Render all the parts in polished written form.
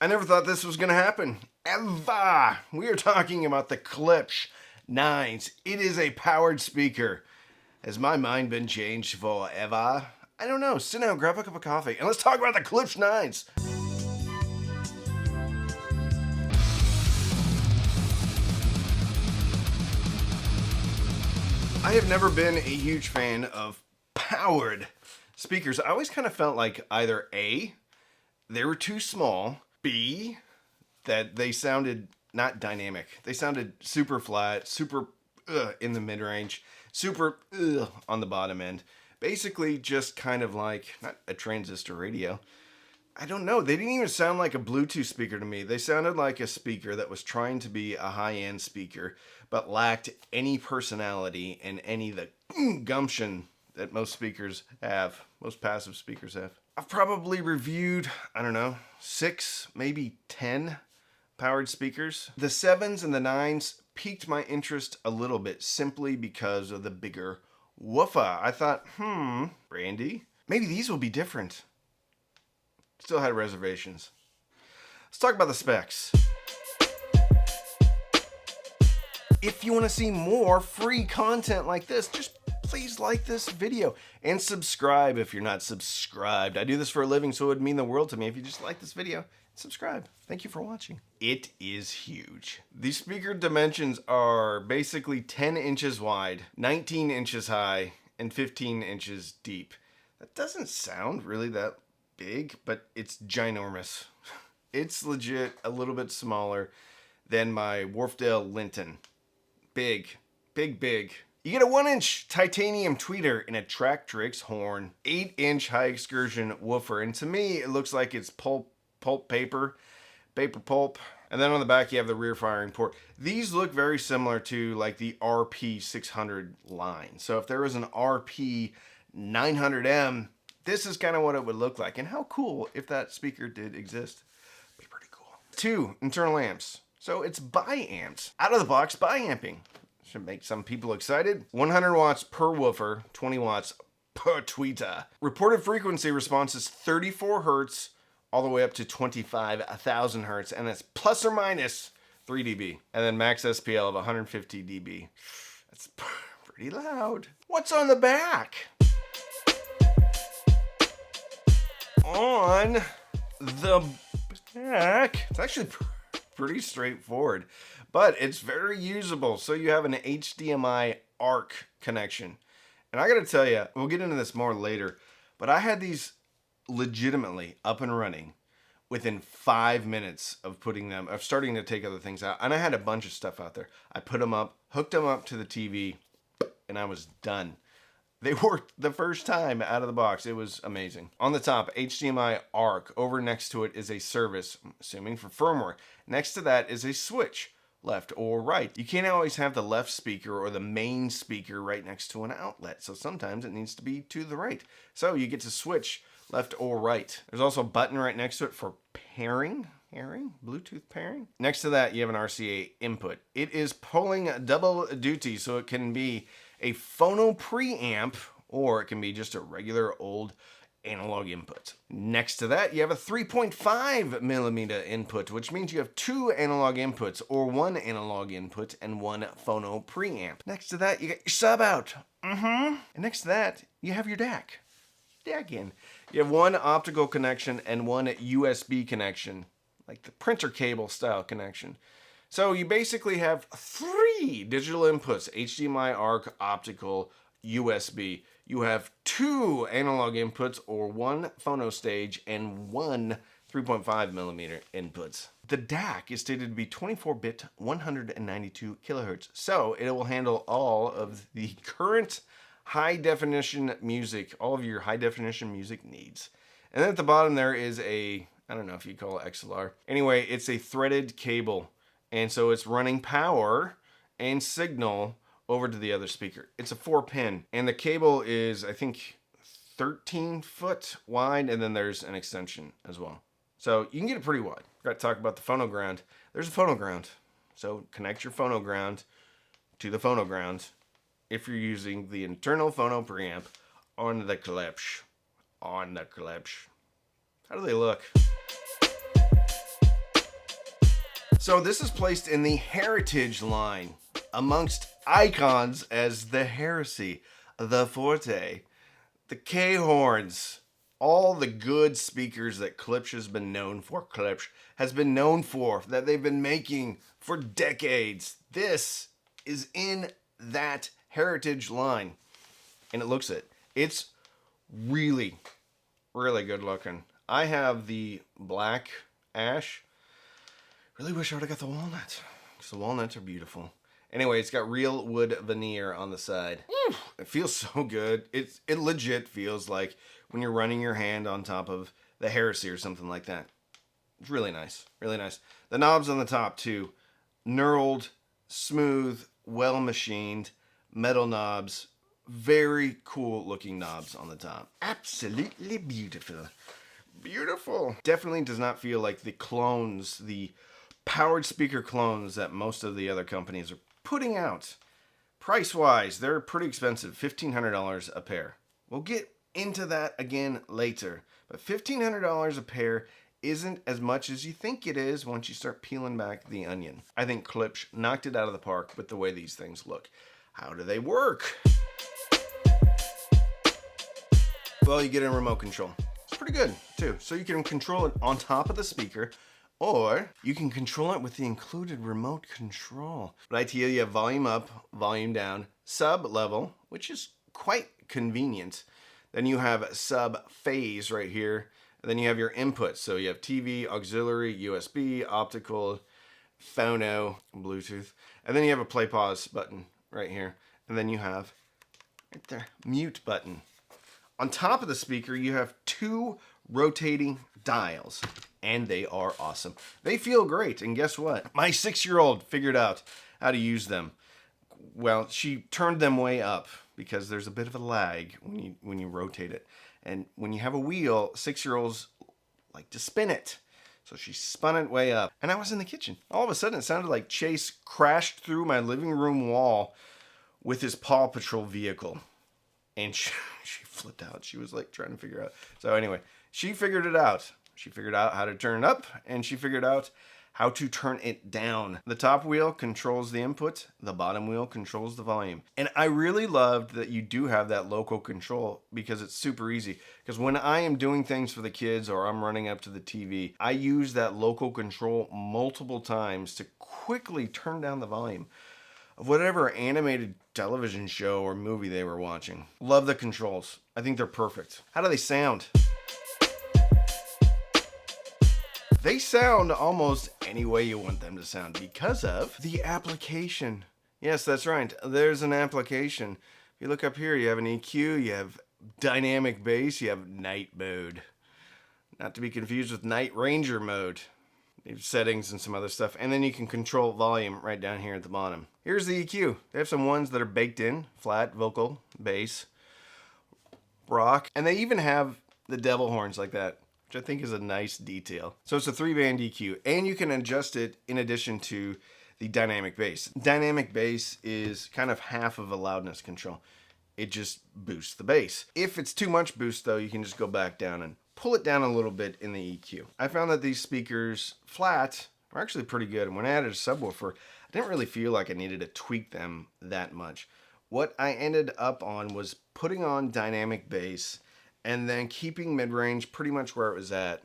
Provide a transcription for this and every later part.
I never thought this was going to happen. Ever. We are talking about the Klipsch Nines. It is a powered speaker. Has my mind been changed forever? I don't know. Sit down, grab a cup of coffee, and let's talk about the Klipsch Nines. I have never been a huge fan of powered speakers. I always kind of felt like either A, they were too small, B, that they sounded not dynamic. They sounded super flat, super in the mid-range, super on the bottom end. Basically just kind of like, not a transistor radio. I don't know. They didn't even sound like a Bluetooth speaker to me. They sounded like a speaker that was trying to be a high-end speaker, but lacked any personality and any of the gumption that most speakers have, most passive speakers have. I've probably reviewed, I don't know, 6, maybe 10 powered speakers. The 7s and the 9s piqued my interest a little bit simply because of the bigger woofer. I thought, Randy, maybe these will be different. Still had reservations. Let's talk about the specs. If you want to see more free content like this, just please like this video and subscribe if you're not subscribed. I do this for a living, so it would mean the world to me if you just like this video and subscribe. Thank you for watching. It is huge. These speaker dimensions are basically 10 inches wide, 19 inches high, and 15 inches deep. That doesn't sound really that big, but it's ginormous. It's legit a little bit smaller than my Wharfdale Linton. Big, big, big. You get a 1-inch titanium tweeter and a Tractrix horn, 8-inch high excursion woofer, and to me it looks like it's pulp paper pulp. And then on the back you have the rear firing port. These look very similar to like the RP600 line. So if there was an RP900M, this is kind of what it would look like. And how cool if that speaker did exist. Be pretty cool. 2 internal amps. So it's bi-amps. Out of the box bi-amping. Should make some people excited. 100 watts per woofer, 20 watts per tweeter. Reported frequency response is 34 hertz all the way up to 25,000 hertz. And it's plus or minus 3 dB. And then max SPL of 150 dB. That's pretty loud. What's on the back? On the back, it's actually pretty straightforward, but it's very usable. So you have an HDMI ARC connection. And I gotta tell you, we'll get into this more later, but I had these legitimately up and running within 5 minutes of starting to take other things out. And I had a bunch of stuff out there. I put them up, hooked them up to the TV, and I was done. They worked the first time out of the box. It was amazing. On the top, HDMI ARC. Over next to it is a service, I'm assuming for firmware. Next to that is a switch, left or right. You can't always have the left speaker or the main speaker right next to an outlet. So sometimes it needs to be to the right. So you get to switch left or right. There's also a button right next to it for pairing. Bluetooth pairing. Next to that, you have an RCA input. It is pulling double duty, so it can be a phono preamp, or it can be just a regular old analog input. Next to that, you have a 3.5 millimeter input, which means you have 2 analog inputs, or 1 analog input and 1 phono preamp. Next to that, you got your sub out. And next to that, you have your DAC. DAC in. You have 1 optical connection and 1 USB connection, like the printer cable style connection. So you basically have 3 digital inputs, HDMI, ARC, optical, USB. You have 2 analog inputs, or 1 phono stage and 1 3.5 millimeter inputs. The DAC is stated to be 24-bit, 192 kilohertz. So it will handle all of the current high definition music, all of your high definition music needs. And then at the bottom there is I don't know if you call it XLR. Anyway, it's a threaded cable. And so it's running power and signal over to the other speaker. It's a 4-pin, and the cable is, I think, 13 foot wide, and then there's an extension as well. So you can get it pretty wide. Got to talk about the phonoground. There's a phonoground. So connect your phonoground to the phonoground if you're using the internal phono preamp on the Klipsch. How do they look? So this is placed in the Heritage line amongst icons as the Heresy, the Forte, the K-Horns, all the good speakers that Klipsch has been known for. Klipsch has been known for, that they've been making for decades. This is in that Heritage line. And it looks it. It's really, really good looking. I have the black ash. Really wish I would have got the walnut, because the walnuts are beautiful. Anyway, it's got real wood veneer on the side. It feels so good. It legit feels like when you're running your hand on top of the Heresy or something like that. It's really nice. Really nice. The knobs on the top, too. Knurled, smooth, well machined, metal knobs. Very cool looking knobs on the top. Absolutely beautiful. Beautiful. Definitely does not feel like the clones, the powered speaker clones that most of the other companies are putting out. Price-wise, they're pretty expensive, $1,500 a pair. We'll get into that again later, but $1,500 a pair isn't as much as you think it is once you start peeling back the onion. I think Klipsch knocked it out of the park with the way these things look. How do they work? Well, you get a remote control. It's pretty good, too. So you can control it on top of the speaker, or you can control it with the included remote control. Right here, you have volume up, volume down, sub level, which is quite convenient. Then you have sub phase right here. And then you have your inputs. So you have TV, auxiliary, USB, optical, phono, Bluetooth. And then you have a play pause button right here. And then you have right there, mute button. On top of the speaker, you have two rotating dials, and they are awesome. They feel great, and guess what? My 6-year-old figured out how to use them. Well, she turned them way up because there's a bit of a lag when you rotate it. And when you have a wheel, 6-year-olds like to spin it. So she spun it way up, and I was in the kitchen. All of a sudden, it sounded like Chase crashed through my living room wall with his Paw Patrol vehicle. And she flipped out. She was like trying to figure out. So anyway, she figured it out. She figured out how to turn it up, and she figured out how to turn it down. The top wheel controls the input. The bottom wheel controls the volume. And I really loved that you do have that local control because it's super easy. Because when I am doing things for the kids or I'm running up to the TV, I use that local control multiple times to quickly turn down the volume of whatever animated television show or movie they were watching. Love the controls. I think they're perfect. How do they sound? They sound almost any way you want them to sound because of the application. Yes, that's right. There's an application. If you look up here, you have an EQ, you have dynamic bass, you have night mode. Not to be confused with Night Ranger mode. Settings and some other stuff, and then you can control volume right down here at the bottom. Here's the EQ. They have some ones that are baked in, flat, vocal, bass, rock, and they even have the devil horns like that, which I think is a nice detail. So it's a 3-band EQ, and you can adjust it in addition to the dynamic bass. Dynamic bass is kind of half of a loudness control. It just boosts the bass. If it's too much boost though, you can just go back down and pull it down a little bit in the EQ. I found that these speakers flat are actually pretty good. And when I added a subwoofer, I didn't really feel like I needed to tweak them that much. What I ended up on was putting on dynamic bass and then keeping mid-range pretty much where it was at.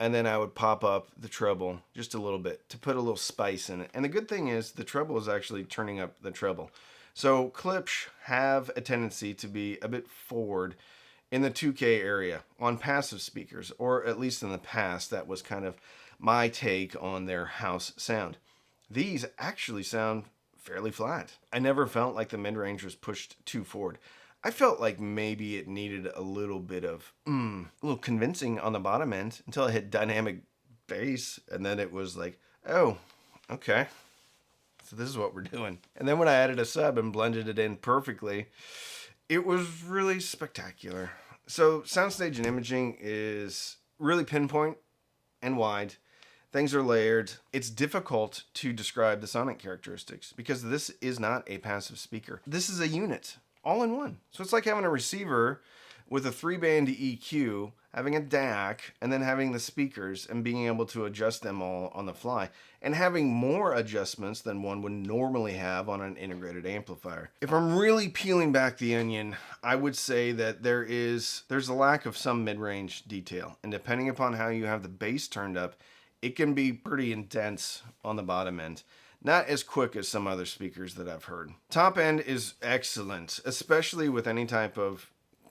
And then I would pop up the treble just a little bit to put a little spice in it. And the good thing is the treble is actually turning up the treble. So Klipsch have a tendency to be a bit forward in the 2K area on passive speakers, or at least in the past, that was kind of my take on their house sound. These actually sound fairly flat. I never felt like the mid-range was pushed too forward. I felt like maybe it needed a little bit of, a little convincing on the bottom end until I hit dynamic bass, and then it was like, oh, okay. So this is what we're doing. And then when I added a sub and blended it in perfectly, it was really spectacular. So soundstage and imaging is really pinpoint and wide. Things are layered. It's difficult to describe the sonic characteristics because this is not a passive speaker. This is a unit, all in one. So it's like having a receiver with a 3-band EQ, having a DAC, and then having the speakers and being able to adjust them all on the fly, and having more adjustments than one would normally have on an integrated amplifier. If I'm really peeling back the onion, I would say that there's a lack of some mid-range detail, and depending upon how you have the bass turned up, it can be pretty intense on the bottom end. Not as quick as some other speakers that I've heard. Top end is excellent, especially with any type of,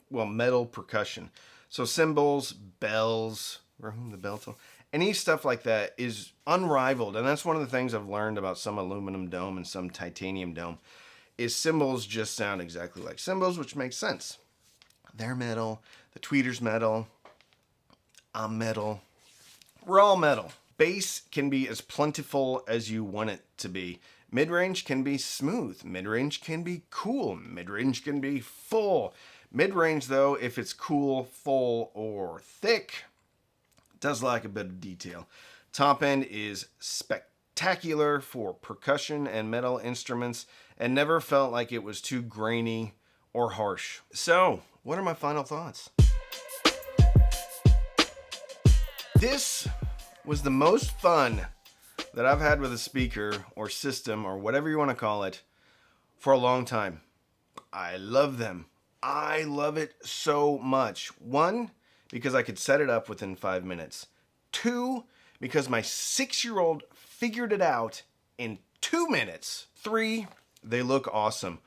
metal percussion. So cymbals, bells, the bell tone, any stuff like that is unrivaled. And that's one of the things I've learned about some aluminum dome and some titanium dome, is cymbals just sound exactly like cymbals, which makes sense. They're metal, the tweeter's metal, I'm metal, we're all metal. Bass can be as plentiful as you want it to be. Mid-range can be smooth. Mid-range can be cool. Mid-range can be full. Mid-range, though, if it's cool, full, or thick, does lack a bit of detail. Top end is spectacular for percussion and metal instruments and never felt like it was too grainy or harsh. So, what are my final thoughts? This was the most fun that I've had with a speaker or system or whatever you want to call it for a long time. I love them. I love it so much. 1, because I could set it up within 5 minutes. 2, because my 6-year-old figured it out in 2 minutes. 3, they look awesome.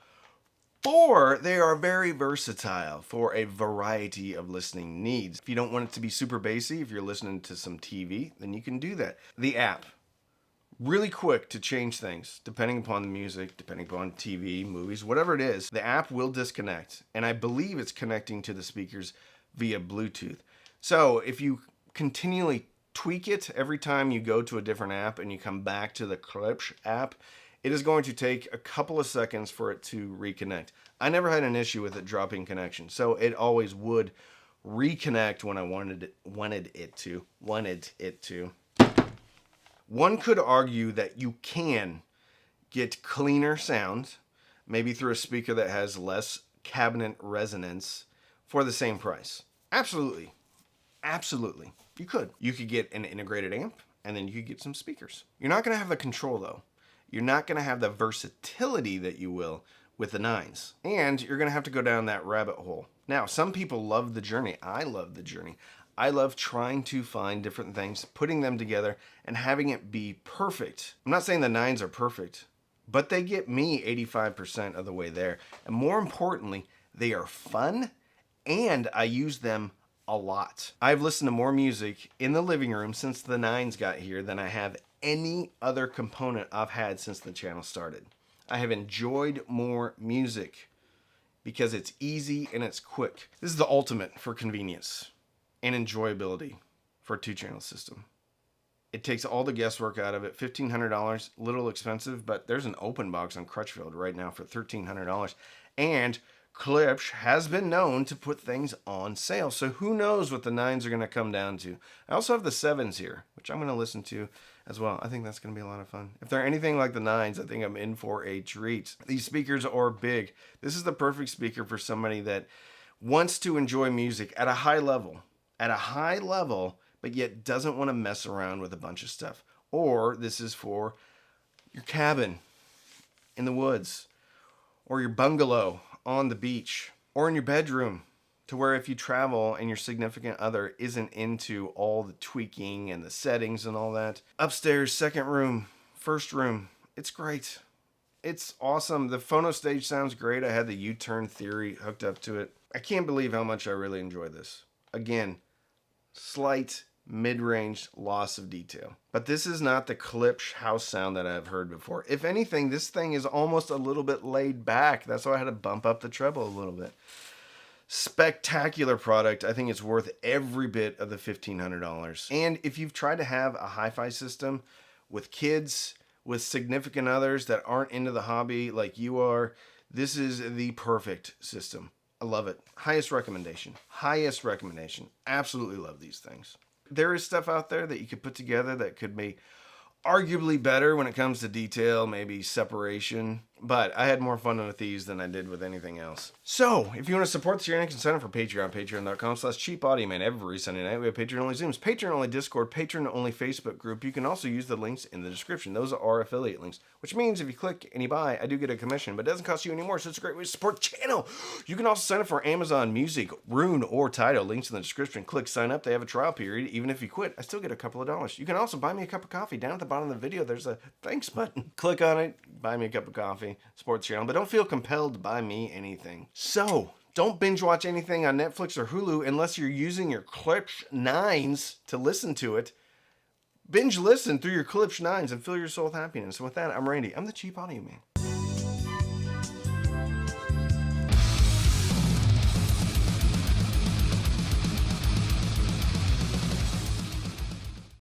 4, they are very versatile for a variety of listening needs. If you don't want it to be super bassy, if you're listening to some TV, then you can do that. The app, really quick to change things, depending upon the music, depending upon TV, movies, whatever it is. The app will disconnect, and I believe it's connecting to the speakers via Bluetooth. So if you continually tweak it every time you go to a different app and you come back to the Klipsch app, it is going to take a couple of seconds for it to reconnect. I never had an issue with it dropping connection, so it always would reconnect when I wanted it to. One could argue that you can get cleaner sound, maybe through a speaker that has less cabinet resonance for the same price. Absolutely. Absolutely. You could. You could get an integrated amp, and then you could get some speakers. You're not going to have the control, though. You're not going to have the versatility that you will with the Nines. And you're going to have to go down that rabbit hole. Now, some people love the journey. I love the journey. I love trying to find different things, putting them together, and having it be perfect. I'm not saying the Nines are perfect, but they get me 85% of the way there. And more importantly, they are fun, and I use them a lot. I've listened to more music in the living room since the Nines got here than I have any other component I've had since the channel started. I have enjoyed more music because it's easy and it's quick. This is the ultimate for convenience and enjoyability for a 2-channel system. It takes all the guesswork out of it. $1,500, little expensive, but there's an open box on Crutchfield right now for $1,300. And Klipsch has been known to put things on sale. So who knows what the Nines are going to come down to. I also have the 7s here, which I'm going to listen to as well. I think that's going to be a lot of fun. If they're anything like the Nines, I think I'm in for a treat. These speakers are big. This is the perfect speaker for somebody that wants to enjoy music at a high level. But yet doesn't want to mess around with a bunch of stuff. Or this is for your cabin in the woods, or your bungalow on the beach, or in your bedroom, to where if you travel and your significant other isn't into all the tweaking and the settings and all that. Upstairs, second room, first room, it's great. It's awesome. The phono stage sounds great. I had the U-turn theory hooked up to it. I can't believe how much I really enjoy this. Again, slight mid-range loss of detail. But this is not the Klipsch house sound that I've heard before. If anything, this thing is almost a little bit laid back. That's why I had to bump up the treble a little bit. Spectacular product. I think it's worth every bit of the $1,500. And if you've tried to have a hi-fi system with kids, with significant others that aren't into the hobby like you are, this is the perfect system. I love it. Highest recommendation. Absolutely love these things. There is stuff out there that you could put together that could be arguably better when it comes to detail, maybe separation, But I had more fun with these than I did with anything else. So, if you want to support the channel, you can sign up for Patreon. Patreon.com/cheapaudioman. Every Sunday night, we have Patreon-only Zooms, Patreon-only Discord, Patreon-only Facebook group. You can also use the links in the description. Those are affiliate links, which means if you click and you buy, I do get a commission, but it doesn't cost you any more, so it's a great way to support the channel. You can also sign up for Amazon Music, Rune, or Tidal. Links in the description. Click sign up. They have a trial period. Even if you quit, I still get a couple of dollars. You can also buy me a cup of coffee. Down at the bottom of the video, there's a thanks button. Click on it. Buy me a cup of coffee. Support the channel, but don't feel compelled to buy me anything. So, don't binge watch anything on Netflix or Hulu unless you're using your Klipsch Nines to listen to it. Binge listen through your Klipsch Nines and fill your soul with happiness. And with that, I'm Randy. I'm the Cheap Audio Man.